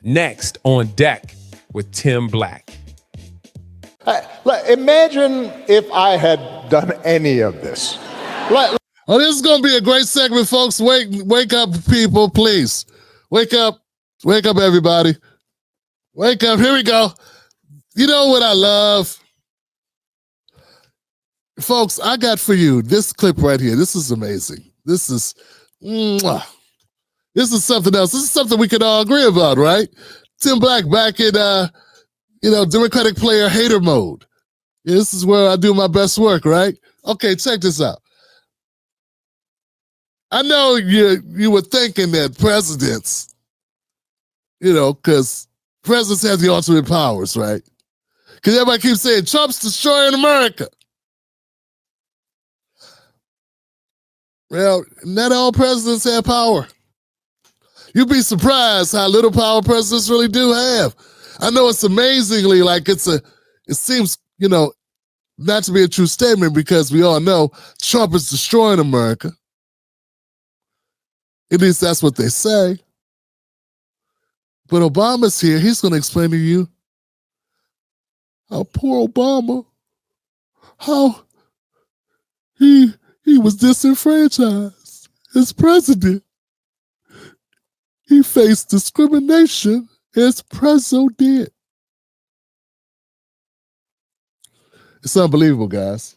Next on deck with Tim Black. Imagine if I had done any of this. Oh, this is going to be a great segment, folks. Wake up, people, please. Wake up. Wake up, everybody. Wake up. Here we go. You know what I love? Folks, I got for you this clip right here. This is amazing. This is something else. This is something we can all agree about, right? Tim Black back in, Democratic player hater mode. Yeah, this is where I do my best work, right? Okay, check this out. I know you were thinking that presidents, because presidents have the ultimate powers, right? Because everybody keeps saying Trump's destroying America. Well, not all presidents have power. You'd be surprised how little power presidents really do have. I know it's amazingly like it seems, not to be a true statement because we all know Trump is destroying America. At least that's what they say. But Obama's here. He's going to explain to you how poor Obama, how he was disenfranchised as president. He faced discrimination as president. It's unbelievable, guys.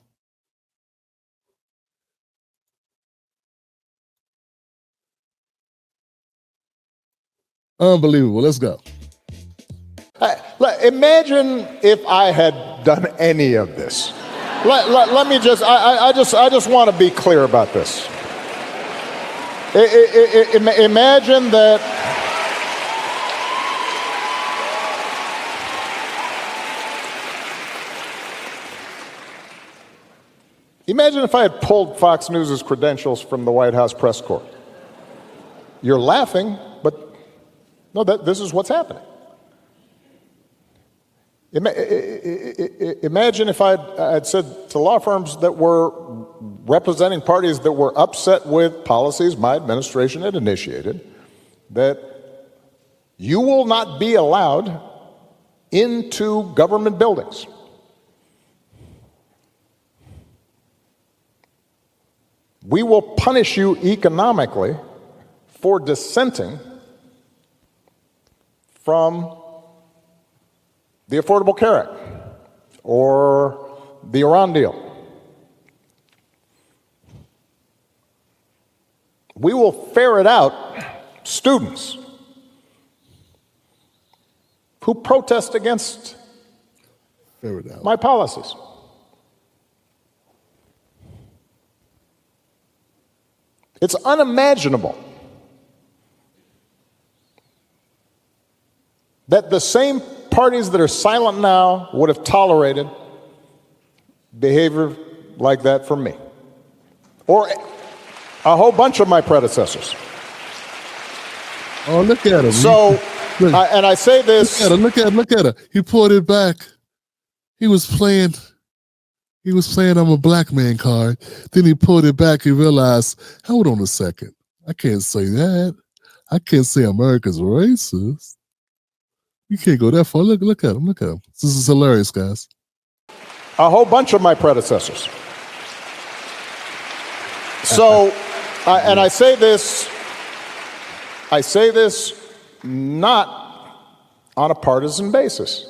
Unbelievable. Let's go. Imagine if I had done any of this. Let me I just want to be clear about this. Imagine that. Imagine if I had pulled Fox News' credentials from the White House press corps. You're laughing, but no, this is what's happening. Imagine if I'd said to law firms that were representing parties that were upset with policies my administration had initiated, that you will not be allowed into government buildings. We will punish you economically for dissenting from the Affordable Care Act or the Iran deal. We will ferret out students who protest against my policies. It's unimaginable that the same parties that are silent now would have tolerated behavior like that from me or a whole bunch of my predecessors. Oh, look at him. So, and I say this. Look at him. He pulled it back. He was playing I'm a black man card. Then he pulled it back. He realized, hold on a second. I can't say that. I can't say America's racist. You can't go that far. Look at him. Look at him. This is hilarious, guys. A whole bunch of my predecessors. So, and I say this not on a partisan basis.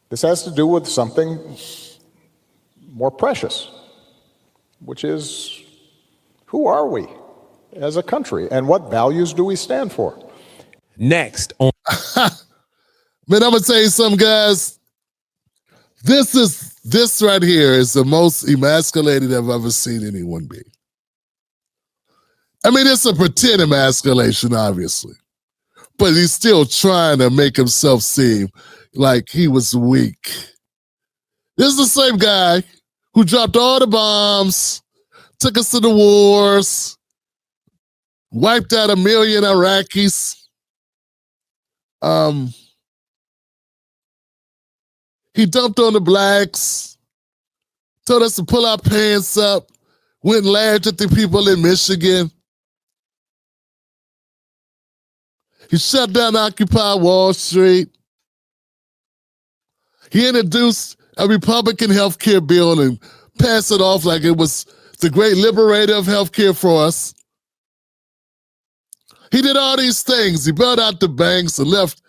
This has to do with something more precious, which is who are we as a country and what values do we stand for? Next on. Man, I'm going to tell you something, guys. This right here is the most emasculated I've ever seen anyone be. I mean, it's a pretend emasculation, obviously. But he's still trying to make himself seem like he was weak. This is the same guy who dropped all the bombs, took us to the wars, wiped out 1 million Iraqis. He dumped on the blacks, told us to pull our pants up, went and laughed at the people in Michigan. He shut down Occupy Wall Street. He introduced a Republican health care bill and passed it off like it was the great liberator of health care for us. He did all these things. He bailed out the banks and left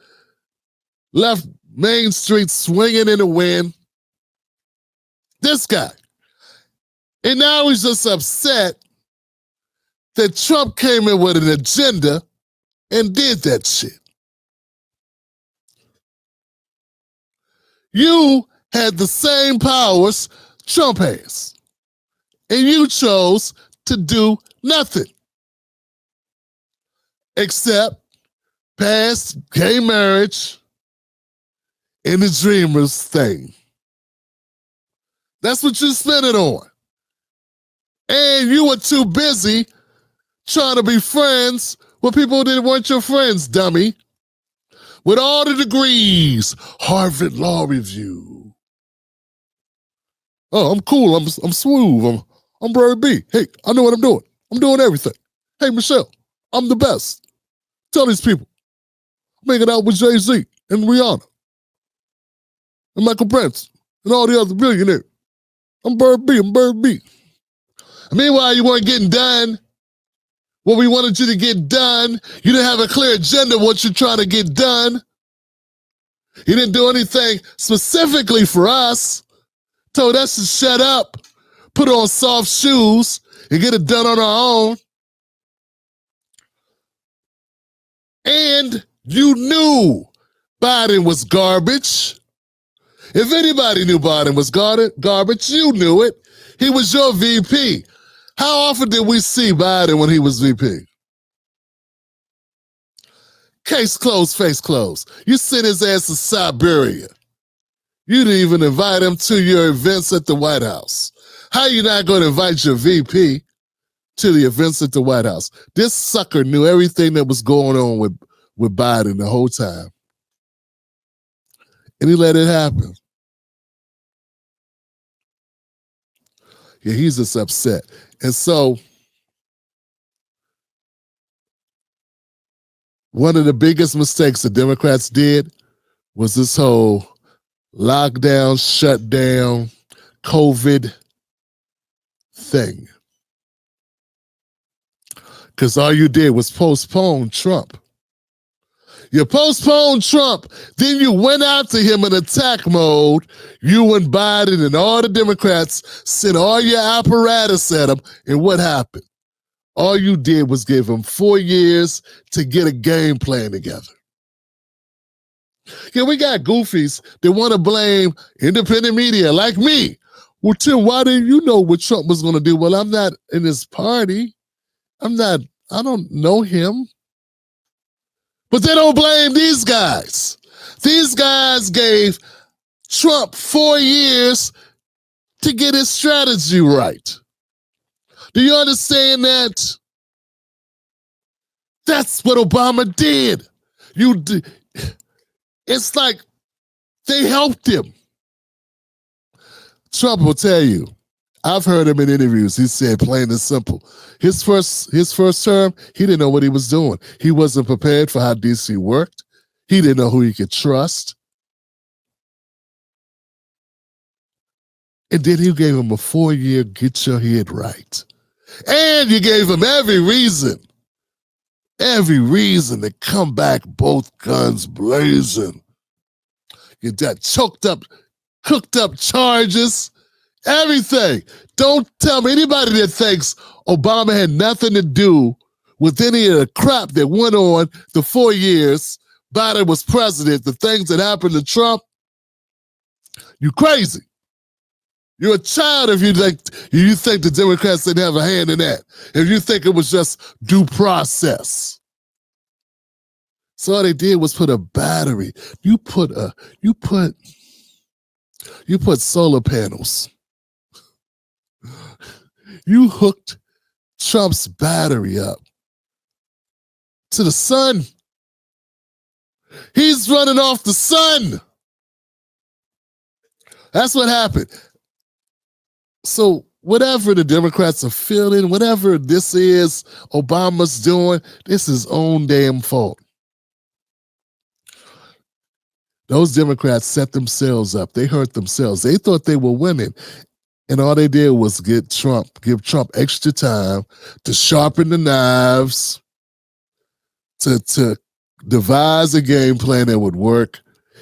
Main Street swinging in the wind. This guy. And now he's just upset that Trump came in with an agenda and did that shit. You had the same powers Trump has, and you chose to do nothing except pass gay marriage and the Dreamers thing. That's what you spent it on. And you were too busy trying to be friends with people that weren't your friends, dummy. With all the degrees, Harvard Law Review. Oh, I'm cool. I'm smooth. I'm Barry B. Hey, I know what I'm doing. I'm doing everything. Hey, Michelle, I'm the best. Tell these people. I'm hanging out with Jay-Z and Rihanna and Michael Branson and all the other billionaires. I'm Barry B. I'm Barry B. And meanwhile, you weren't getting done what we wanted you to get done. You didn't have a clear agenda of what you're trying to get done. You didn't do anything specifically for us. Told us to shut up, put on soft shoes, and get it done on our own. And you knew Biden was garbage. If anybody knew Biden was garbage, you knew it. He was your VP. How often did we see Biden when he was VP? Case closed, face closed. You sent his ass to Siberia. You didn't even invite him to your events at the White House. How you not going to invite your VP to the events at the White House? This sucker knew everything that was going on with Biden the whole time. And he let it happen. Yeah, he's just upset. And so, one of the biggest mistakes the Democrats did was this whole lockdown, shutdown, COVID thing. Because all you did was postpone Trump. You postponed Trump, then you went after him in attack mode. You and Biden and all the Democrats sent all your apparatus at him, and what happened? All you did was give him 4 years to get a game plan together. Yeah, we got goofies that want to blame independent media like me. Well, Tim, why didn't you know what Trump was going to do? Well, I'm not in his party. I don't know him. But they don't blame these guys. These guys gave Trump 4 years to get his strategy right. Do you understand that? That's what Obama did. It's like they helped him. Trump will tell you, I've heard him in interviews. He said plain and simple. His first term, he didn't know what he was doing. He wasn't prepared for how DC worked. He didn't know who he could trust. And then you gave him a 4-year get your head right. And you gave him every reason to come back both guns blazing. You got choked up, cooked up charges, everything. Don't tell me anybody that thinks Obama had nothing to do with any of the crap that went on the 4 years Biden was president, the things that happened to Trump, you crazy. You're a child if you think the Democrats didn't have a hand in that. If you think it was just due process. So all they did was put a battery. You put solar panels. You hooked Trump's battery up to the sun. He's running off the sun. That's what happened. So whatever the Democrats are feeling, whatever this is Obama's doing, this is his own damn fault. Those Democrats set themselves up. They hurt themselves. They thought they were winning. And all they did was give Trump extra time to sharpen the knives, to devise a game plan that would work.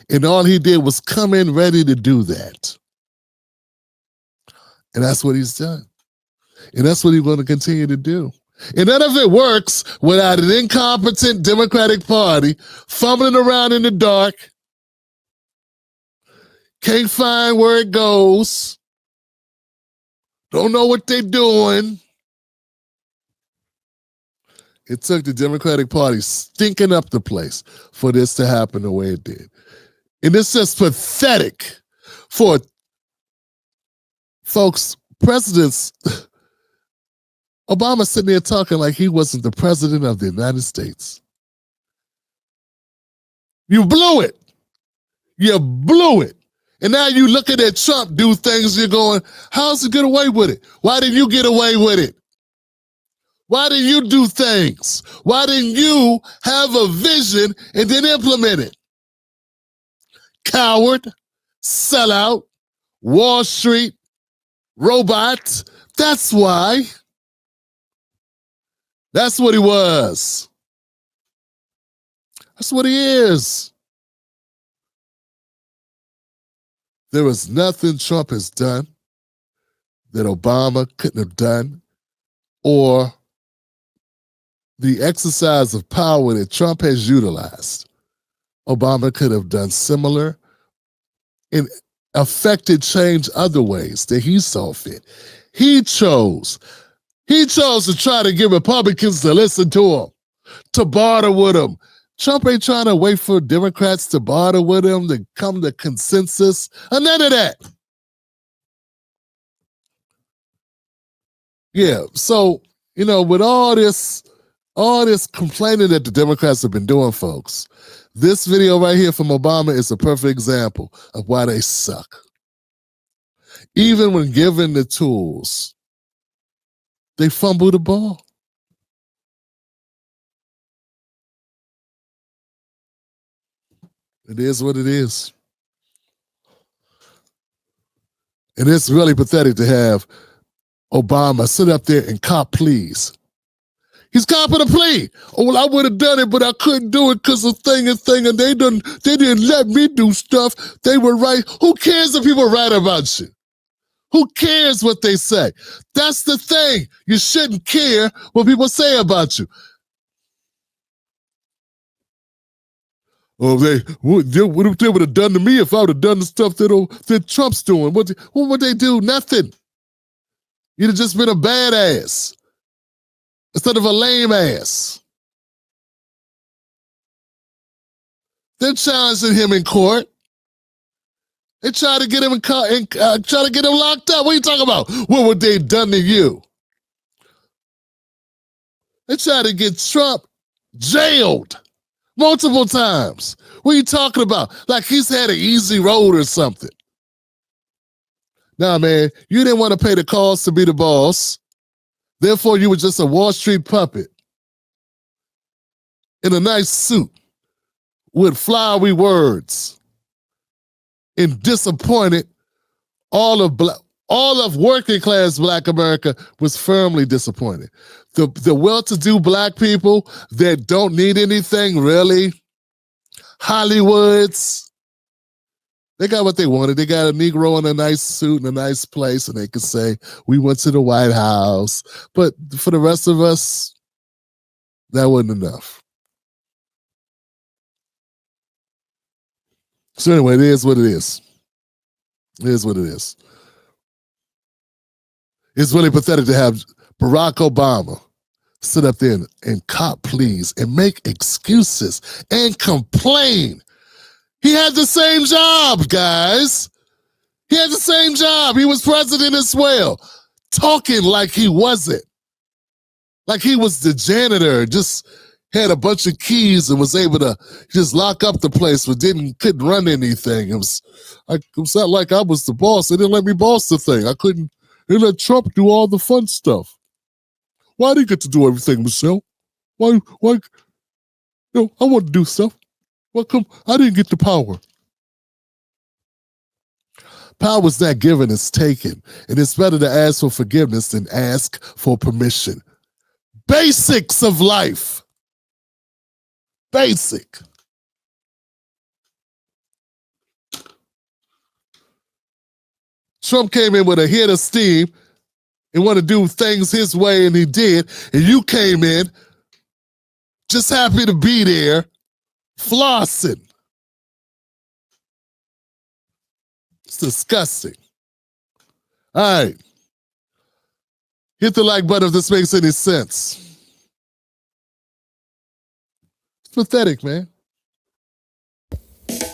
And all he did was come in ready to do that. And that's what he's done. And that's what he's going to continue to do. And none of it works without an incompetent Democratic Party fumbling around in the dark, can't find where it goes, don't know what they're doing. It took the Democratic Party stinking up the place for this to happen the way it did. And it's just pathetic for folks, presidents. Obama sitting there talking like he wasn't the president of the United States. You blew it. You blew it. And now you looking at Trump do things, you're going, how's he get away with it? Why didn't you get away with it? Why didn't you do things? Why didn't you have a vision and then implement it? Coward, sellout, Wall Street, robot. That's why. That's what he was. That's what he is. There was nothing Trump has done that Obama couldn't have done, or the exercise of power that Trump has utilized. Obama could have done similar and affected change other ways that he saw fit. He chose to try to get Republicans to listen to him, to barter with him. Trump ain't trying to wait for Democrats to barter with him, to come to consensus, or none of that. Yeah, so, with all this complaining that the Democrats have been doing, folks, this video right here from Obama is a perfect example of why they suck. Even when given the tools, they fumble the ball. It is what it is. And it's really pathetic to have Obama sit up there and cop pleas. He's copping a plea. Oh, well, I would have done it, but I couldn't do it because of thing, and they didn't let me do stuff. They were right. Who cares if people write about you? Who cares what they say? That's the thing. You shouldn't care what people say about you. Oh, what they would have done to me if I would have done the stuff that Trump's doing? What would they do? Nothing. You'd have just been a badass instead of a lame ass. They're challenging him in court. They try to get him try to get him locked up. What are you talking about? What would they done to you? They try to get Trump jailed multiple times. What are you talking about? Like he's had an easy road or something. Nah, man, you didn't want to pay the cost to be the boss. Therefore, you were just a Wall Street puppet in a nice suit with flowery words, and disappointed. All of working class Black America was firmly disappointed. The well-to-do Black people that don't need anything really, Hollywoods, they got what they wanted. They got a Negro in a nice suit in a nice place, and they could say, we went to the White House. But for the rest of us, that wasn't enough. So anyway, it is what it is. It is what it is. It's really pathetic to have Barack Obama sit up there and cop pleas and make excuses and complain. He had the same job, guys. He had the same job. He was president as well. Talking like he wasn't. Like he was the janitor, just had a bunch of keys and was able to just lock up the place but couldn't run anything. It was not like I was the boss. They didn't let me boss the thing. They let Trump do all the fun stuff. Why did he get to do everything, Michelle? Why? I want to do stuff. Why come? I didn't get the power. Power is not given, it's taken. And it's better to ask for forgiveness than ask for permission. Basics of life. Basic. Trump came in with a hit of steam and wanted to do things his way, and he did. And you came in just happy to be there, flossing. It's disgusting. All right. Hit the like button if this makes any sense. It's pathetic, man.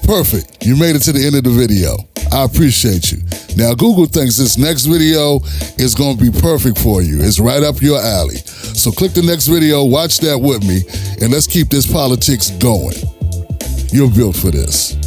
Perfect. You made it to the end of the video. I appreciate you. Now, Google thinks this next video is going to be perfect for you. It's right up your alley. So click the next video, watch that with me, and let's keep this politics going. You're built for this.